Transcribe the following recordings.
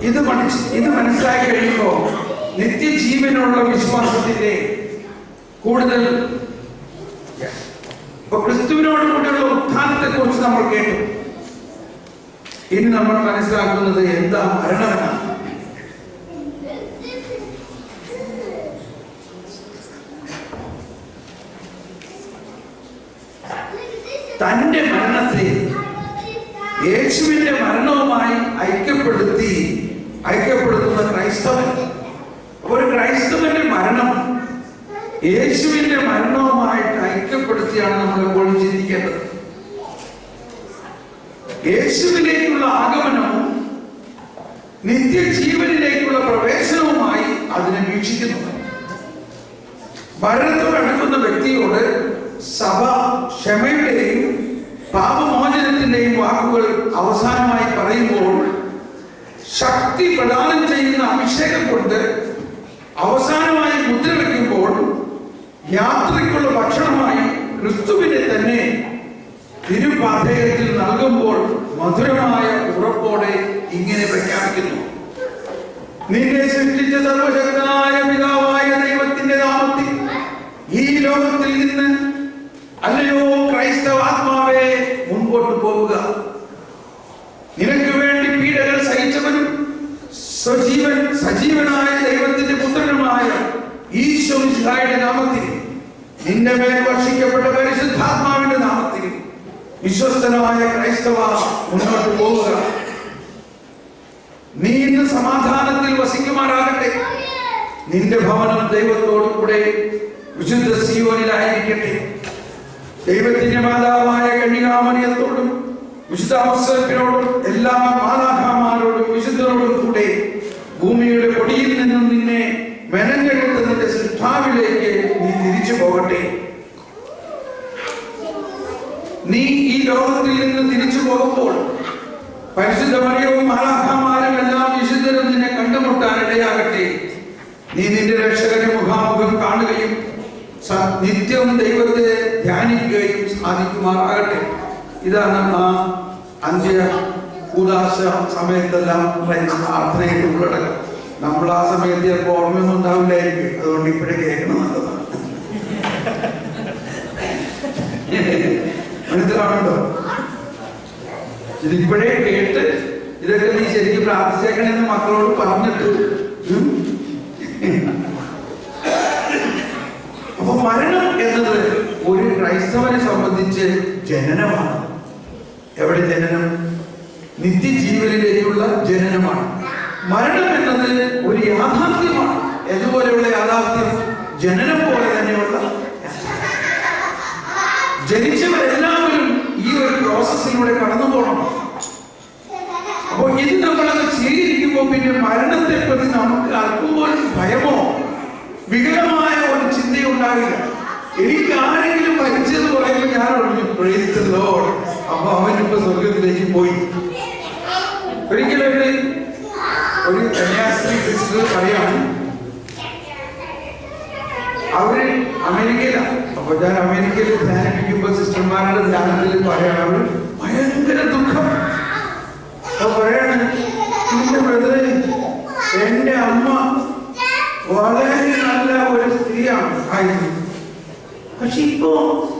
ഇത് മനസ്സിലാക്കി കഴിയുമ്പോൾ നിത്യജീവനുള്ള വിശ്വാസത്തിന്റെ കൂടുതൽ ക്രിസ്തുവിനോട് കൂടിയുള്ള ഉത്ഥാനത്തെ കുറിച്ച് നമ്മൾ കേട്ടു. ഇനി നമ്മൾ മനസ്സിലാക്കുന്നത് എന്താ മരണമെന്നാണ്. തന്റെ മരണത്തെ യേശുവിന്റെ മരണവുമായി ഐക്യപ്പെടുത്തുന്ന ക്രൈസ്തവൻ. ഒരു ക്രൈസ്തവന്റെ മരണം യേശുവിന്റെ മരണവുമായിട്ട് ഐക്യപ്പെടുത്തിയാണ് നമ്മൾ എപ്പോഴും ചിന്തിക്കേണ്ടത്. യേശുവിലേക്കുള്ള ആഗമനവും നിത്യജീവനിലേക്കുള്ള പ്രവേശനവുമായി അതിനെ വീക്ഷിക്കുന്നു. മരണത്തോട് അടുക്കുന്ന വ്യക്തിയോട് സഭ ക്ഷമയുടെയും പാപമോചനത്തിന്റെയും വാക്കുകൾ അവസാനമായി പറയുമ്പോൾ ശക്തി പ്രദാനം ചെയ്യുന്ന അഭിഷേകം കൊണ്ട് അവസാനമായി മുദ്ര വയ്ക്കുമ്പോൾ യാത്രയ്ക്കുള്ള ഭക്ഷണമായി ക്രിസ്തുവിനെ തന്നെ തിരുപാഥേയത്തിൽ നൽകുമ്പോൾ മധുരമായ ഉറപ്പോടെ ഇങ്ങനെ പ്രഖ്യാപിക്കുന്നു: നിന്നെ സൃഷ്ടിച്ച സർവശക്തനായ പിതാവായ ദൈവത്തിന്റെ നാമത്തിൽ ഈ ലോകത്തിൽ നിന്ന് അല്ലയോ ക്രൈസ്തവാത്മാവേ മുൻപോട്ട് പോവുക. നിനക്ക് വേണ്ടി പീഡകൾ സഹിച്ചവനും സജീവനായ ദൈവത്തിന്റെ പുത്രനുമായ ഈശോ മിശിഹായുടെ നാമത്തിൽ നിന്റെ മേൽ വർഷിക്കപ്പെട്ട പരിശുദ്ധാത്മാവിന്റെ നാമത്തിൽ വിശ്വസ്തനായ ക്രൈസ്തവ മുന്നോട്ട് പോവുക. നീ ഇന്ന് സമാധാനത്തിൽ വസിക്കുമാറാകട്ടെ. നിന്റെ ഭവനം ദൈവത്തോടു കൂടെ വിശുദ്ധ സിയോനിലായിരിക്കട്ടെ. ദൈവത്തിന്റെ മാതാവായ കന്യകാമറിയത്തോടും വിശുദ്ധ ഔസേപ്പിനോടും എല്ലാ മാലാഖമാരോടും വിശുദ്ധരോടും കൂടെ ഭൂമിയുടെ പൊടിയിൽ നിന്നും നിന്നെ മെനഞ്ഞെടുത്ത് നിന്റെ സൃഷ്ടാവിലേക്ക് നീ തിരിച്ചു പോകട്ടെ. നീ ഈ ലോകത്തിൽ നിന്ന് തിരിച്ചു പോകുമ്പോൾ പരിശുദ്ധ മറിയവും മാലാഖമാരും എല്ലാം വിശുദ്ധരും നിന്നെ കണ്ടുമുട്ടാൻ ഇടയാകട്ടെ. നീ നിന്റെ രക്ഷകനെ മുഖാമുഖം കാണുകയും നിത്യവും ദൈവത്തെ ധ്യാനിക്കുകയും സാധിക്കുമാറാകട്ടെ. ഇതാണ് ആ അന്ത്യ കൂദാശ സമയത്തെല്ലാം പ്രാർത്ഥനയുടെ ഉള്ളടക്കം. നമ്മൾ ആ സമയത്ത് ചിലപ്പോൾ ഓർമ്മയൊന്നും ഉണ്ടാവില്ലായിരിക്കും. അതുകൊണ്ട് ഇപ്പോഴേ കേൾക്കണം നല്ലതാണ്. മനസ്സിലാവുന്നുണ്ടോ? ഇതിപ്പോഴേ കേട്ട് ഇതൊക്കെ നീ ശരിക്കും പ്രാർത്ഥിച്ചേക്കണെന്ന് മക്കളോട് പറഞ്ഞിട്ട്. അപ്പൊ മരണം എന്നത് ഒരു ക്രൈസ്തവനെ സംബന്ധിച്ച് ജനനമാണ്. എവിടെ ജനനം? നിത്യജീവനിലേക്കുള്ള ജനനമാണ്. മരണം എന്നത് ഒരു യാഥാർത്ഥ്യമാണ്. എതുപോലെയുള്ള യാഥാർത്ഥ്യം? ജനനം പോലെ തന്നെയുള്ള. ജനിച്ചവരെല്ലാവരും ഈ ഒരു പ്രോസസ്സിലൂടെ കടന്നു പോകണം. അപ്പോൾ ഇത് നമ്മളത് സ്വീകരിക്കുമ്പോൾ പിന്നെ മരണത്തെ പ്രതി നമുക്ക് അല്പം പോലും ഭയമോ വികലമായ ഒരു ചിന്തയുണ്ടാകില്ല. എനിക്ക് ആരെങ്കിലും മരിച്ചത് പറയുമ്പോൾ ഞാൻ ഒഴിഞ്ഞോ അപ്പൊ അവനിപ്പോ സ്വർഗത്തിലേക്ക് പോയി. ഒരിക്കലും ഒരു കന്യാസ്ത്രീ സിസ്റ്റർ പറയാണ്, അവര് അമേരിക്കയിലാണ്. അപ്പൊ ഞാൻ അമേരിക്കയിൽ ധ്യാനിപ്പിക്കുമ്പോ സിസ്റ്റർമാരുടെ ധ്യാനത്തിൽ പറയാണ്, അവര് ഭയങ്കര ദുഃഖം. അപ്പൊ പറയാണ്, എന്റെ ബ്രദറെ, എന്റെ അമ്മ വളരെ നല്ല ഒരു സ്ത്രീയാണ് ആയിരുന്നു. പക്ഷെ ഇപ്പോ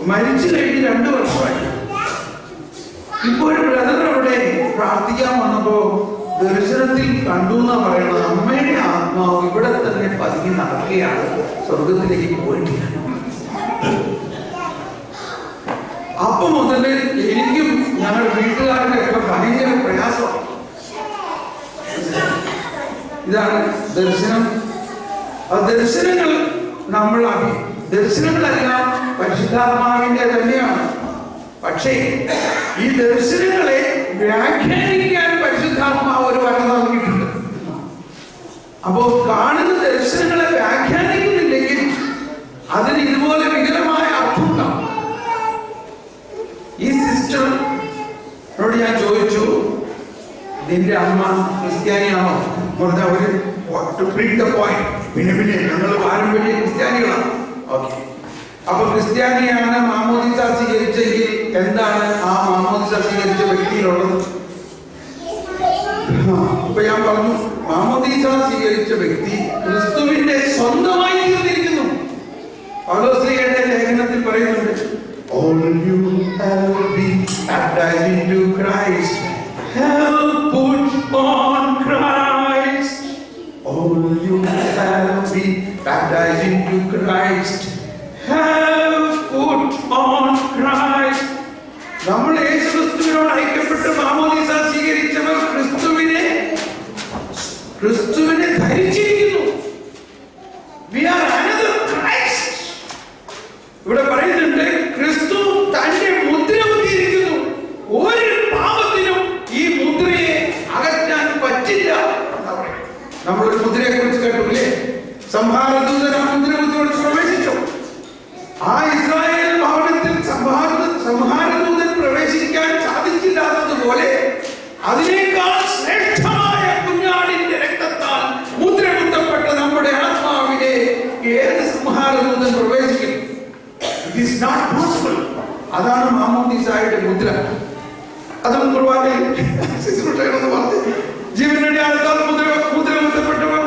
മരിച്ചു കഴിഞ്ഞ് 2 വർഷമായി. ഇപ്പൊ ഒരു ബ്രദർ അവിടെ പ്രാർത്ഥിക്കാൻ വന്നപ്പോ ദർശനത്തിൽ കണ്ടു എന്നാ പറയണത്, അമ്മയുടെ ആത്മാവ് ഇവിടെ തന്നെ പതുങ്ങി നടക്കുകയാണ്, സ്വർഗത്തിലേക്ക് പോയിട്ടില്ല. അപ്പൊ മുതൽ എനിക്കും ഞങ്ങളുടെ വീട്ടുകാരുടെ ഒക്കെ ഭയങ്കര പ്രയാസമാണ്. ഇതാണ് ദർശനം. ദർശനങ്ങൾ ദർശനങ്ങളെല്ലാം പരിശുദ്ധാത്മാവിന്റെ തന്നെയാണ്. പക്ഷേ ഈ ദർശനങ്ങളെ വ്യാഖ്യാനിക്കാൻ പരിശുദ്ധാത്മാവ് ഒരു വരം നൽകിയിട്ടുണ്ട്. അപ്പോ കാണുന്ന ദർശനങ്ങളെ വ്യാഖ്യാനിക്കുന്നില്ലെങ്കിൽ അതിന് ഇതുപോലെ വികലമായ അർത്ഥം ഉണ്ടാവും. ഈ സിസ്റ്ററിനോട് ഞാൻ ചോദിച്ചു, നിന്റെ അമ്മ ക്രിസ്ത്യാനിയാണോ? അവര് പിന്നെ ഞങ്ങൾ പാരമ്പര്യ ക്രിസ്ത്യാനികളാണ്. ഓക്കെ, അപ്പൊ ക്രിസ്ത്യാനിയാണ് മാമോദിസ സ്വീകരിച്ചെങ്കിൽ എന്താണ് ആ മാമോദിസ സ്വീകരിച്ച വ്യക്തിയിലുള്ളത്? അപ്പൊ ഞാൻ പറഞ്ഞു, മാമോദീസ സ്വീകരിച്ച വ്യക്തി ക്രിസ്തുവിന്റെ സ്വന്തമായി തീർന്നിരിക്കുന്നു. പൗലോസ്ലീഹയുടെ ലേഖനത്തിൽ പറയുന്നുണ്ട്, all you have been baptized into Christ have put on Christ. All you have been baptized into Christ have put on Christ. നമ്മൾ യേശുക്രിസ്തുവിനോട് ഐക്യപ്പെട്ട് മാമോദീസ സ്വീകരിച്ചവർ ക്രിസ്തുവിനെ ധരിച്ചിരിക്കുന്നു. We are another Christ. ഇവിടെ പറയുന്നുണ്ട്, ക്രിസ്തു തന്റെ മുദ്ര കുത്തിയിരിക്കുന്നു. ഒരു പാപത്തിനും ഈ മുദ്രയെ അകറ്റാൻ പറ്റില്ല. നമ്മളൊരു മുദ്രയെ കുറിച്ച് കേട്ടില്ലേ? സംഹാരദൂതൻ ആ മുദ്ര കുത്തിയോട് പ്രവേശിച്ചു. ആ ഇസ്രായേൽ ഭവനത്തിൽ സംഹാരദൂതൻ പ്രവേശിക്കാൻ സാധിച്ചില്ലാത്തതുപോലെ അതിനേക്കാൾ ശ്രേഷ്ഠമായ കുഞ്ഞാടിന്റെ രക്തത്താൽ മുദ്ര കുത്തപ്പെട്ട നമ്മുടെ ആത്മാവിനെ ഏത് സംഹാരദൂതൻ പ്രവേശിക്കും? It is not possible. അതാണ് മാമോദീസായുടെ മുദ്ര. അതും കുർബാനയിൽ ശുശ്രൂഷകരെന്ന് പറഞ്ഞു, ജീവന്റെ ആൾക്കാർ മുദ്ര കുത്തപ്പെട്ടവർ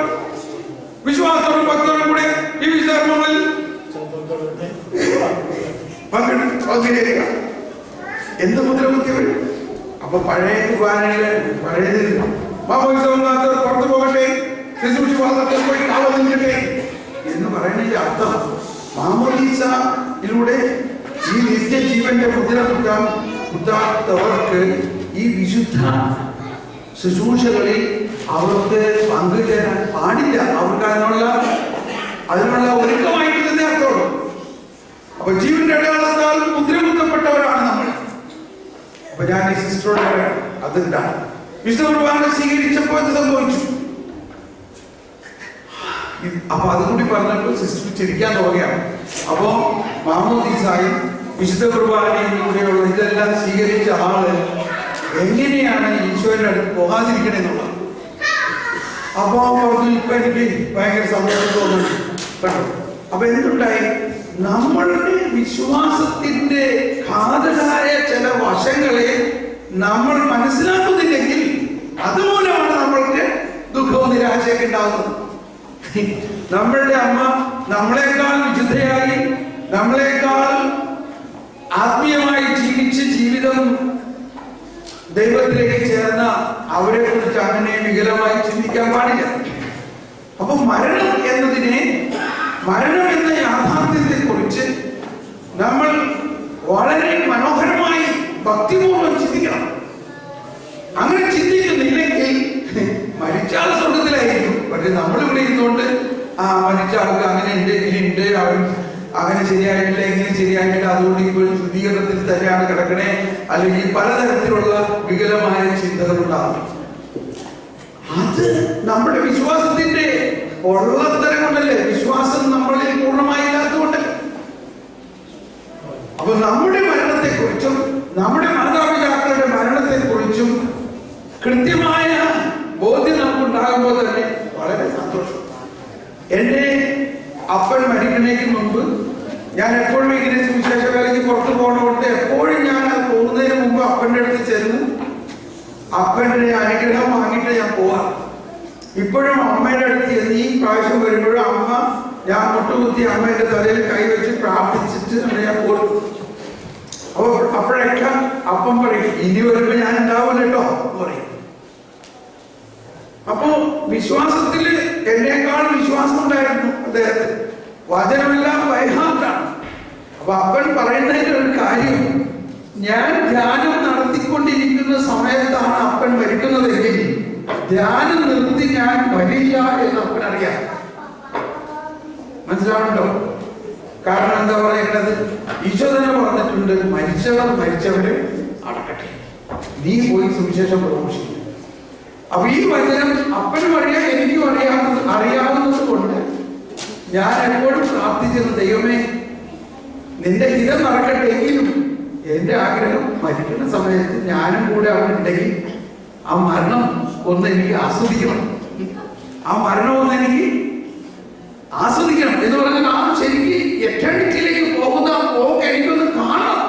വിശ്വാസത്തോടും ഭക്തോടും കൂടെ ഈ വിശ്വാസങ്ങളിൽ പങ്കെടുക്കുക. എന്ത് മുദ്ര കുത്തിയവർ? അപ്പൊ പഴയ കുർബാനയില് പഴയത് മാമോദീസ പുറത്തു പോകട്ടെ, ശുശ്രൂഷ പോയി കാവലിക്കട്ടെ എന്ന് പറയുന്നതിന്റെ അർത്ഥം, മാമോദീസയിലൂടെ ഈ നിത്യജീവന്റെ മുദ്ര കുത്താത്തവർക്ക് ഈ വിശുദ്ധ ശുശ്രൂഷകളിൽ അവർക്ക് പങ്കുചേരാൻ പാടില്ല. അവർക്ക് അതിനുള്ള ഒരുക്കമായിട്ടില്ലെന്നേ അർത്ഥമുള്ളൂ. അപ്പൊ ജീവന്റെ അടയാളത്താൽ മുദ്ര കുത്തപ്പെട്ടവരാണ് നമ്മൾ. അപ്പൊ ഞാൻ ഈ സിസ്റ്ററോട് പറയാം, അതെന്താണ്? വിശുദ്ധ കുർബാന സ്വീകരിച്ചപ്പോൾ ഇത് സംഭവിച്ചു. അപ്പൊ അതുകൂടി പറഞ്ഞപ്പോൾ സിസ്റ്റർ ചിരിക്കാൻ തുടങ്ങിയാണ്. അപ്പോ മാമോദീസായും വിശുദ്ധ കുർബാനയും കൂടെയുള്ള ഇതെല്ലാം സ്വീകരിച്ച ആള് എങ്ങനെയാണ് ഈശോയുടെ അടുത്ത് പോകാതിരിക്കണെന്നുള്ളത്. അപ്പൊ പറഞ്ഞു, ഇപ്പൊ എനിക്ക് ഭയങ്കര സന്തോഷം തോന്നുന്നു കേട്ടോ. അപ്പൊ എന്തുണ്ടായി? നമ്മളുടെ വിശ്വാസത്തിന്റെ ഘാതകമായ ചില വശങ്ങളെ നമ്മൾ മനസ്സിലാക്കുന്നില്ലെങ്കിൽ അതുമൂലമാണ് നമ്മൾക്ക് ദുഃഖവും നിരാശയൊക്കെ ഉണ്ടാകുന്നത്. നമ്മളുടെ അമ്മ നമ്മളെക്കാൾ വിശുദ്ധയായി, നമ്മളെക്കാൾ ആത്മീയമായി ജീവിച്ച് ജീവിതം ദൈവത്തിലേക്ക് ചേർന്ന അവരെ കുറിച്ച് അങ്ങനെ വികലമായി ചിന്തിക്കാൻ പാടില്ല. അപ്പൊ മരണം എന്ന യാഥാർത്ഥ്യത്തെ കുറിച്ച് നമ്മൾ വളരെ മനോഹരമായി ഭക്തിപൂർവ്വം ചിന്തിക്കണം. അങ്ങനെ ചിന്തിക്കുന്നില്ലെങ്കിൽ മരിച്ചാൽ സ്വർഗത്തിലായിരിക്കും. പക്ഷെ നമ്മളിവിടെ ഇരുന്നുകൊണ്ട് മരിച്ച ആൾക്ക് അങ്ങനെ ഉണ്ട്, ഇങ്ങനെയുണ്ട്, അവൻ അങ്ങനെ ശരിയായിട്ടില്ല, ഇങ്ങനെ ശരിയായിട്ടില്ല, അതുകൊണ്ട് ഇപ്പോഴും ശുദ്ധീകരണത്തിൽ തന്നെയാണ് കിടക്കണേ, അല്ലെങ്കിൽ പലതരത്തിലുള്ള വികലമായ ചിന്തകൾ ഉണ്ടാകും. അത് നമ്മുടെ വിശ്വാസത്തിന്റെ പൊള്ളത്തരം കൊണ്ടല്ലേ, വിശ്വാസം നമ്മളിൽ പൂർണ്ണമായി ഇല്ലാത്തതുകൊണ്ടല്ലേ. അപ്പൊ നമ്മുടെ മരണത്തെക്കുറിച്ചും നമ്മുടെ മാതാപിതാക്കളുടെ മരണത്തെക്കുറിച്ചും കൃത്യമായ ബോധ്യം നമുക്കുണ്ടാകുമ്പോൾ തന്നെ വളരെ സന്തോഷം. എൻ്റെ അപ്പൻ മരിക്കണേക്ക് മുമ്പ് ഞാൻ എപ്പോഴും ഇങ്ങനെ സുവിശേഷ വേലയ്ക്ക് പുറത്തു പോകണോട്ട് എപ്പോഴും ഞാൻ പോകുന്നതിന് മുമ്പ് അപ്പൻ്റെ അടുത്ത് ചെന്ന് അപ്പൻ്റെ അനുഗ്രഹം വാങ്ങിയിട്ട് ഞാൻ പോവാം. ഇപ്പോഴും അമ്മയുടെ അടുത്ത് ചെന്ന് ഈ പ്രാവശ്യം വരുമ്പോഴും അമ്മ, ഞാൻ മുട്ടുകുത്തി അമ്മയുടെ തലയിൽ കൈവച്ച് പ്രാർത്ഥിച്ചിട്ട് ഞാൻ പോകും. അപ്പോഴൊക്കെ അപ്പം പറയും, ഇനി വരുമ്പോ ഞാൻ ഉണ്ടാവില്ല കേട്ടോ പറയും. അപ്പോ വിശ്വാസത്തില് എന്നേക്കാൾ വിശ്വാസം ഉണ്ടായിരുന്നു അദ്ദേഹത്തിന്. വചനമെല്ലാം വൈഹാർട്ടാണ്. അപ്പൊ അപ്പൻ പറയുന്നതിന്റെ ഒരു കാര്യം, ഞാൻ ധ്യാനം നടത്തിക്കൊണ്ടിരിക്കുന്ന സമയത്താണ് അപ്പൻ മരിക്കുന്നതെങ്കിൽ ധ്യാനം നിർത്തി ഞാൻ വരില്ല എന്ന് അപ്പൻ അറിയാം. മനസ്സിലാവുന്നുണ്ടോ? കാരണം എന്താ പറയുന്നത്? ഈശോ തന്നെ പറഞ്ഞിട്ടുണ്ട്, മരിച്ചവരെ അടക്കട്ടെ, നീ പോയി സുവിശേഷം പ്രഘോഷിക്കും. അപ്പൊ ഈ വചനം അപ്പനും അറിയാം, എനിക്കും അറിയാവുന്നത് കൊണ്ട് ഞാൻ എപ്പോഴും പ്രാർത്ഥിച്ചിരുന്നു, ദൈവമേ നിന്റെ ഹിതം നടക്കട്ടെ, എങ്കിലും എന്റെ ആഗ്രഹം മരിക്കുന്ന സമയത്ത് ഞാനും കൂടെ അവിടെ ഉണ്ടെങ്കിൽ ആ മരണം ഒന്ന് എനിക്ക് ആസ്വദിക്കണം, ആ മരണം ഒന്ന് എനിക്ക് ആസ്വദിക്കണം എന്ന് പറഞ്ഞാൽ ആ ശരിക്ക് എറ്റർണിറ്റിയിലേക്ക് പോകുന്ന പോക്ക് എനിക്കൊന്ന് കാണണം.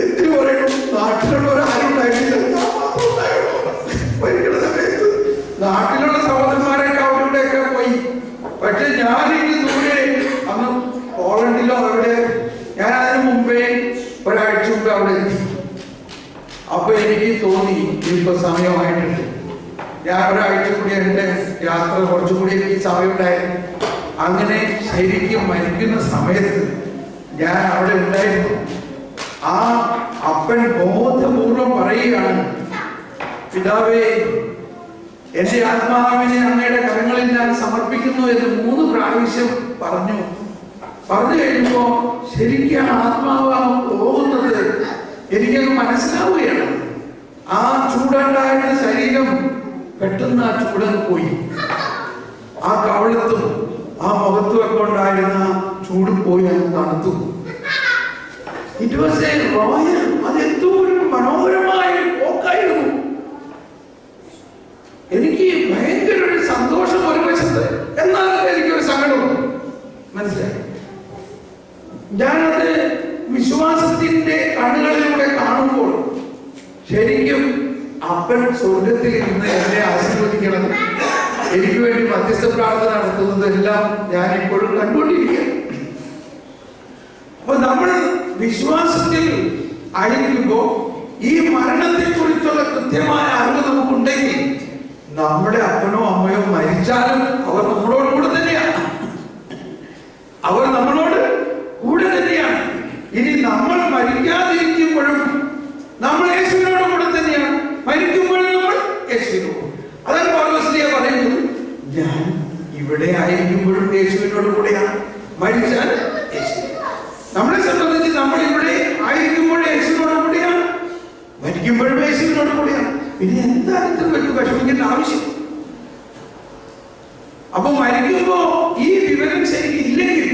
എന്തിനു പറയണം? നാട്ടിലുള്ള ആരും ഉണ്ടായിട്ടില്ല, ഞാൻ മാത്രം ഉണ്ടായുള്ളൂ. ഒരാഴ്ച മുമ്പ് അവിടെ എത്തി. അപ്പൊ എനിക്ക് തോന്നി ഇപ്പൊ സമയമായിട്ടുണ്ട്. ഞാൻ ഒരാഴ്ച കൂടി എൻ്റെ യാത്ര കുറച്ചുകൂടി എനിക്ക് സമയമുണ്ടായിരുന്നു. അങ്ങനെ ശരിക്കും മരിക്കുന്ന സമയത്ത് ഞാൻ അവിടെ ഉണ്ടായിരുന്നു. ആ അപ്പൻ ബോധപൂർവം പറയുകയാണ്, പിതാവേ, എന്റെ ആത്മാവിനെ അങ്ങയുടെ കരങ്ങളിൽ ഞാൻ സമർപ്പിക്കുന്നു എന്ന് 3 പ്രാവശ്യം പറഞ്ഞു. പറഞ്ഞു കഴിയുമ്പോ ശരിക്കും ആത്മാവാണ് പോകുന്നത് എനിക്കത് മനസ്സിലാവുകയാണ്. ആ ചൂടുണ്ടായിരുന്ന ശരീരം പെട്ടെന്ന് ആ ചൂടൻ പോയി. ആ കവളത്തും ആ മുഖത്തും ഒക്കെ ഉണ്ടായിരുന്ന ചൂട് പോയി, അത് തണുത്തു. ഇറ്റ് വാസ് എ റോയൽ, അതെന്തോ ഒരു മനോഹരമായ പോക്കായിരുന്നു. എനിക്ക് ഭയങ്കര ഒരു സന്തോഷം ഒരു വശത്ത്, എന്നാൽ എനിക്കൊരു സങ്കടവും. മനസ്സിലായി? ഞാനത് വിശ്വാസത്തിന്റെ കണ്ണുകളിലൂടെ കാണുമ്പോൾ ശരിക്കും അപ്പൻ സ്വർഗത്തിൽ ഇരുന്ന് എന്നെ ആശീർവദിക്കണം, എനിക്ക് വേണ്ടി മധ്യസ്ഥ പ്രാർത്ഥന നടത്തുന്നതെല്ലാം ഞാൻ ഇപ്പോഴും കണ്ടുകൊണ്ടിരിക്കുകയാണ്. അപ്പൊ നമ്മൾ വിശ്വാസത്തിൽ ആയിരിക്കുമ്പോ ഈ മരണത്തെ കുറിച്ചുള്ള കൃത്യമായ അറിവ് നമുക്കുണ്ടെങ്കിൽ നമ്മുടെ അപ്പനോ അമ്മയോ മരിച്ചാലും അവർ നമ്മളോട് കൂടെ തന്നെയാണ്. അവർ നമ്മളോട് കൂടെ തന്നെയാണ്. ഇനി നമ്മൾ മരിക്കാതിരിക്കുമ്പോഴും നമ്മൾ യേശുവിനോട് കൂടെ തന്നെയാണ്, മരിക്കുമ്പോഴും നമ്മൾ യേശുവിനോട്. അതാണ് പൗലോസ് പറയുന്നത്, ഞാൻ ഇവിടെ ആയിരിക്കുമ്പോഴും യേശുവിനോട് കൂടെയാണ്, മരിച്ചാൽ യേശു. നമ്മളെ സംബന്ധിച്ച് നമ്മൾ ഇവിടെ ആയിരിക്കുമ്പോഴും യേശുവിനോട് കൂടെയാണ്, മരിക്കുമ്പോഴും യേശുവിനോട് കൂടെയാണ്. പിന്നെ എന്താണ് ഇത്ര വലിയ വിഷമിക്കേണ്ട ആവശ്യം? അപ്പൊ മരിക്കുമ്പോ ഈ വിവരം ശരിക്കില്ലെങ്കിൽ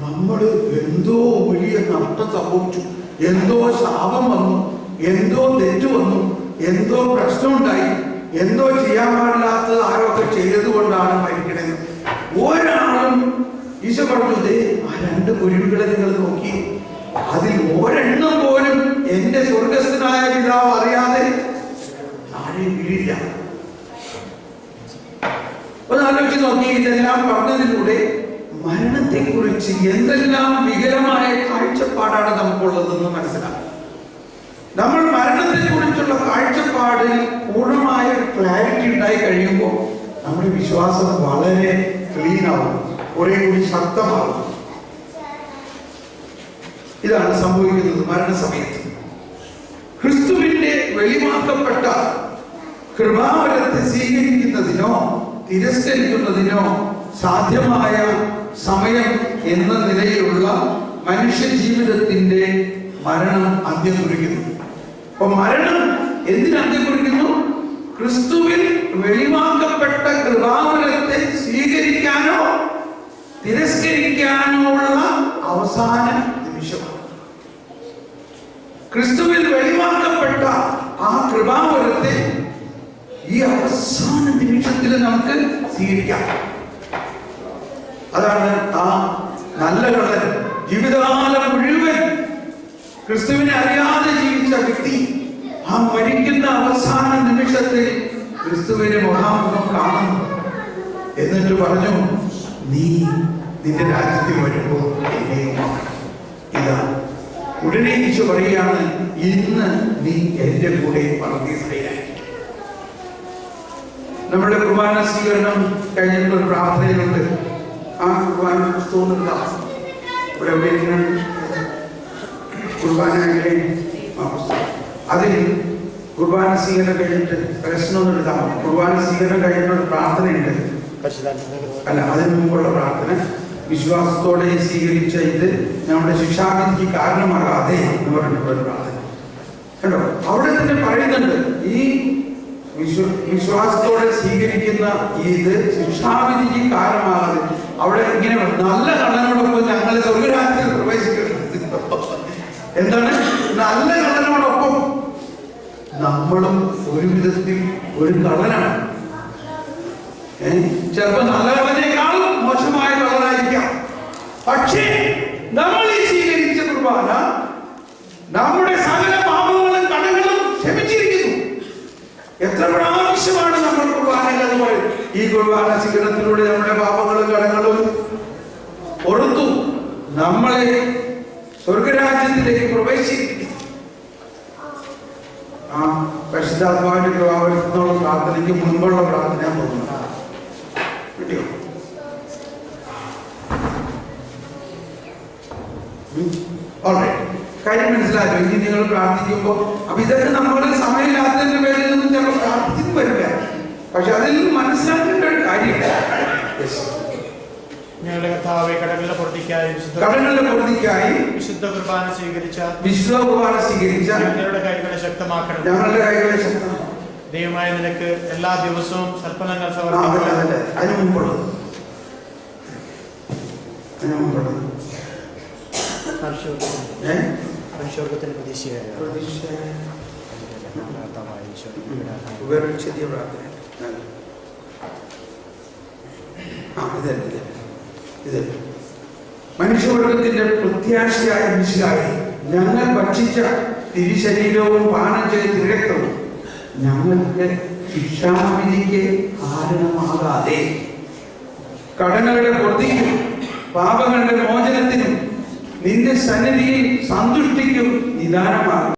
നമ്മൾ എന്തോ വലിയ നഷ്ടം സംഭവിച്ചു, എന്തോ ശാപം വന്നു, എന്തോ തെറ്റ് വന്നു, എന്തോ പ്രശ്നമുണ്ടായി, എന്തോ ചെയ്യാൻ പാടില്ലാത്തത് ആരൊക്കെ ചെയ്തത് കൊണ്ടാണ് മരിക്കണത്. ഒരാളും ഈശോ പറഞ്ഞത്, ആ 2 കുരുവികളെ നിങ്ങൾ നോക്കി, അതിൽ ഒരെണ്ണം പോലും എന്റെ സ്വർഗസ്ഥനായ പിതാവ് അറിയാതെ താഴെ വീഴില്ല. ഒന്ന് ആലോചിച്ച് നോക്കി. ഇതെല്ലാം പറഞ്ഞതിലൂടെ മരണത്തെ കുറിച്ച് എന്തെല്ലാം വികലമായ കാഴ്ചപ്പാടാണ് നമുക്കുള്ളതെന്ന് മനസ്സിലാക്കും. നമ്മൾ മരണത്തെ കുറിച്ചുള്ള കാഴ്ചപ്പാടിൽ പൂർണ്ണമായ ഒരു ക്ലാരിറ്റി ഉണ്ടായി കഴിയുമ്പോൾ നമ്മുടെ വിശ്വാസം വളരെ ക്ലീൻ ആവും, കുറെ കൂടി ശക്തമാവും. ഇതാണ് സംഭവിക്കുന്നത് മരണസമയത്ത്. ക്രിസ്തുവിന്റെ വെളിവാക്കപ്പെട്ട കൃപാവരത്തെ സ്വീകരിക്കുന്നതിനോ തിരസ്കരിക്കുന്നതിനോ സാധ്യമായ സമയം എന്ന നിലയിലുള്ള മനുഷ്യ ജീവിതത്തിന്റെ മരണം അന്ത്യം കുറിക്കുന്നു. അപ്പൊ മരണം എന്തിന് അന്ത്യം കുറിക്കുന്നു? ക്രിസ്തുവിൽ വെളിവാക്കപ്പെട്ട കൃപാവരത്തെ സ്വീകരിക്കാനോ തിരസ്കരിക്കാനോ ഉള്ള അവസാന നിമിഷമാണ്. ക്രിസ്തുവിൽ വെളിവാക്കപ്പെട്ട ആ കൃപാവരത്തെ ഈ അവസാന നിമിഷത്തിൽ നമുക്ക് സ്വീകരിക്കാം. അതാണ് ആ നല്ല കള്ളൻ. ജീവിതകാലം മുഴുവൻ ക്രിസ്തുവിനെ അറിയാതെ ജീവിച്ച വ്യക്തി ആ മരിക്കുന്ന അവസാന നിമിഷത്തിൽ ക്രിസ്തുവിനെ മുഖാമുഖം കാണുന്നു. എന്നിട്ട് പറഞ്ഞു, നീ നിന്റെ രാജ്യത്തിൽ വരുമ്പോൾ ഇതാ. ഉടനെ ഈശോ പറയുകയാണ്, ഇന്ന് നീ എന്റെ കൂടെ പറുദീസയിലായി. നമ്മുടെ കുർബാന സ്വീകരണം കഴിഞ്ഞിട്ടുള്ള പ്രാർത്ഥനയിലുണ്ട്. ആ കുർബാന തോന്നുക ഇവിടെ കുർബാന അതിൽ കുർബാന സ്വീകരണം കഴിഞ്ഞിട്ട് പ്രശ്നമൊന്നും എടുത്താൽ കുർബാന സ്വീകരണം കഴിഞ്ഞിട്ടുള്ള പ്രാർത്ഥനയുണ്ട്. അല്ല, അതിന് മുമ്പുള്ള പ്രാർത്ഥന വിശ്വാസത്തോടെ സ്വീകരിച്ച ഇത് നമ്മുടെ ശിക്ഷാവിധിക്ക് കാരണമാകാതെ എന്ന് പറഞ്ഞിട്ടുള്ള പ്രാർത്ഥന കണ്ടോ. അവിടെ തന്നെ പറയുന്നുണ്ട്, ഈ വിശ്വാസത്തോടെ സ്വീകരിക്കുന്ന ഇത് ശിക്ഷാവിധിക്ക് കാരണമാകാതെ. അവിടെ ഇങ്ങനെ നല്ല കള്ളനോടൊപ്പം ഞങ്ങൾ സ്വർഗരാജ്യത്തിൽ പ്രവേശിക്കുന്നത്. എന്താണ്? നല്ല കള്ളനോടൊപ്പം നമ്മളും ഒരു വിധത്തിൽ ഒരു കള്ളനാണ്. ചിലപ്പോ നല്ല കള്ളനേക്കാളും മോശമായ കള്ളനായിരിക്കാം. പക്ഷേ നമ്മൾ ഈ സ്വീകരിച്ച കുർബാന നമ്മുടെ സകല പാപങ്ങളും കടങ്ങളും ക്ഷമിച്ചിരിക്കുന്നു. എത്ര പ്രാവശ്യമാണ് നമ്മൾ കുർബാനയിൽ അത് പറയും, ഈ കുർബാന സ്വീകരണത്തിലൂടെ നമ്മുടെ പാപങ്ങളും കടങ്ങളും പുറത്തു നമ്മളെ സ്വർഗരാജ്യത്തിൽ രാജ്യത്തിലേക്ക് പ്രവേശിപ്പിക്കും. ആ പരിശുദ്ധാത്മാവിന്റെ കൃപാവരത്തിനുള്ള പ്രാർത്ഥനയ്ക്ക് മുൻപുള്ള പ്രാർത്ഥന പോകുന്നു. കിട്ടിയോ? കാര്യം മനസ്സിലായോ? ഇനി നിങ്ങൾ പ്രാർത്ഥിക്കുമ്പോൾ അപ്പൊ ഇതൊക്കെ നമ്മൾ സമയമില്ലാത്തതിന്റെ പേരിൽ നിന്നും ചിലപ്പോൾ പ്രാർത്ഥിക്കുന്നു വരില്ല. പക്ഷെ അതിൽ നിന്ന് മനസ്സിലാക്കേണ്ട ഒരു കാര്യമില്ല. ഞങ്ങളുടെ കർത്താവേ, കടങ്ങളുടെ പൂർത്തിക്കായി വിശുദ്ധ കുർബാന സ്വീകരിച്ച ഞങ്ങളുടെ കൈകളെ ശക്തമാക്കണം. ദൈവമായ നിനക്ക് എല്ലാ ദിവസവും സൽഫലങ്ങൾ സമർപ്പിക്കണം. അതിന് മുമ്പുള്ളത് പരിശോധത്തിന് പ്രതീക്ഷയായ മനുഷ്യവർഗത്തിന്റെ പ്രത്യാശയായ മിശിഹായി ഞങ്ങൾ ഭക്ഷിച്ച തിരുശരീരവും പാനം ചെയ്ത തിരുരക്തവും ഞങ്ങൾക്ക് ശിക്ഷാവിധിക്ക് കാരണമാകാതെ കടങ്ങളുടെ പൊറുതിക്കും പാപങ്ങളുടെ മോചനത്തിനും നിന്റെ സന്നിധിയിൽ സന്തുഷ്ടിക്കും നിദാനമാകും.